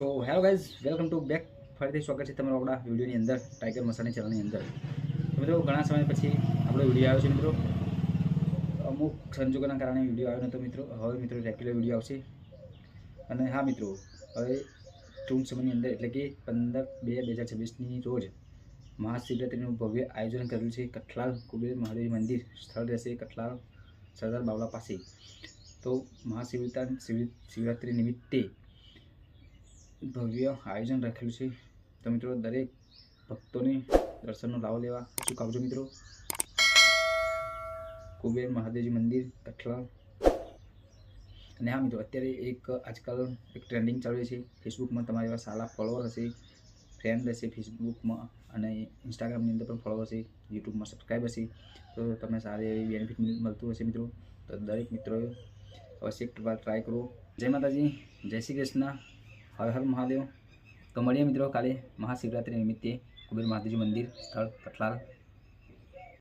તો hello guys, welcome to back. ફરીથી સ્વાગત છે તમારો આપણા વિડીયોની અંદર, ટાઈગર મસાની ચેનલની અંદર. તો મિત્રો, ઘણા સમય પછી આપણો વિડીયો આવ્યો છે મિત્રો. અમુક સંજોગોના કારણે વિડીયો આવ્યો નહોતો મિત્રો. હવે મિત્રો રેગ્યુલર વિડીયો આવશે. અને હા મિત્રો, હવે ટૂંક સમયની અંદર એટલે કે 15/2/2026ની રોજ મહાશિવરાત્રિનું ભવ્ય આયોજન કરેલું છે. કઠલાલ કુબેર મહાદેવ મંદિર સ્થળ રહેશે કઠલાલ સરદાર બાવલા પાસે. તો મહાશિવરાત્રિ નિમિત્તે ભવ્ય આયોજન રાખેલું છે. તો મિત્રો, દરેક ભક્તોને દર્શનનો લાવો લેવા શું આવજો મિત્રો. કુબેર મહાદેવજી મંદિર કઠલાલ. અને હા મિત્રો, અત્યારે આજકાલ એક ટ્રેન્ડિંગ ચાલુ છે ફેસબુકમાં. તમારા એવા સારા ફોલોવર હશે, ફ્રેન્ડ હશે ફેસબુકમાં અને ઇન્સ્ટાગ્રામની અંદર પણ ફોલોવર હશે, યુટ્યુબમાં સબસ્ક્રાઈબ હશે, તો તમને સારી એવી બેનિફિટ મળતું હશે મિત્રો. તો દરેક મિત્રોએ અવશ્ય એકવાર ટ્રાય કરો. જય માતાજી, જય શ્રી કૃષ્ણ, હર હર મહાદેવ. તો મળીએ મિત્રો કાલે મહાશિવરાત્રિ નિમિત્તે કુબેર મહાદેવજી મંદિર સ્થળ કઠલાલ.